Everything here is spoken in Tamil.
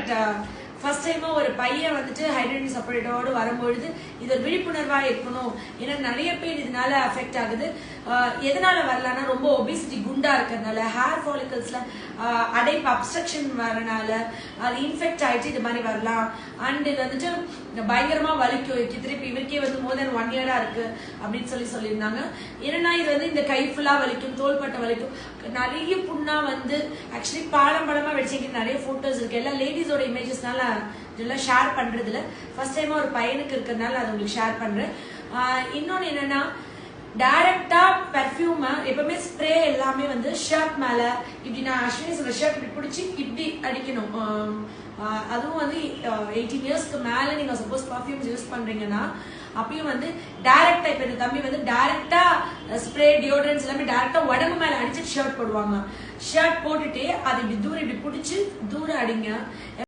பட் ஃபர்ஸ்ட் டைமா ஒரு பையன் வந்துட்டு ஹைட்ரஜன் சப்போர்ட்டோடு வரும்பொழுது இது ஒரு விழிப்புணர்வா இருக்கணும். ஏன்னா நிறைய பேர் இதனால அஃபெக்ட் ஆகுது. எதனால வரலாம்னா ரொம்ப ஒபிசிட்டி குண்டா இருக்கிறதுனால, ஹேர் ஃபாலிகல்ஸ்ல அடைப்பு அப்ஸ்ட்ரக்ஷன் வரனால அது இன்ஃபெக்ட் ஆயிடுச்சு இது மாதிரி வரலாம். அண்ட் இது வந்துட்டு பயங்கரமா வலிக்கும். திருப்பி இவருக்கே வந்து மோர் தென் 1 இயரா இருக்கு அப்படின்னு சொல்லியிருந்தாங்க. ஏன்னா இது வந்து இந்த கை ஃபுல்லா வலிக்கும், தோள்பட்டை வலிக்கும், நிறைய புண்ணா வந்து ஆக்சுவலி படமா வெடிச்சிங்க. நிறைய போட்டோஸ் இருக்கு. எல்லா லேடிஸோட இமேஜஸ்னால இதெல்லாம் ஷேர் பண்றது இல்ல. ஃபர்ஸ்ட் டைமா ஒரு பையனுக்கு இருக்கிறதுனால அதை உங்களுக்கு ஷேர் பண்றேன். இன்னொன்னு என்னன்னா, டைரக்டா பெர்ஃபியூம் எப்பவுமே ஸ்ப்ரே எல்லாமே வந்து ஷர்ட் மேல இப்படி, நான் அஸ்வினி சொல்ற ஷர்ட் இப்படி பிடிச்சி இப்படி அடிக்கணும். அதுவும் வந்து 18 இயர்ஸ்க்கு மேல நீங்க சப்போஸ் பர்ஃபியூம்ஸ் யூஸ் பண்றீங்கன்னா அப்பயும் வந்து டைரக்டா, இப்ப இந்த தம்பி வந்து டைரக்டா ஸ்ப்ரே டியோட்ரன்ஸ் எல்லாமே டைரக்டா உடம்பு மேல அடிச்சு ஷர்ட் போடுவாங்க. ஷர்ட் போட்டுட்டு அது இப்படி தூரம் இப்படி பிடிச்சி தூரம் அடிங்க.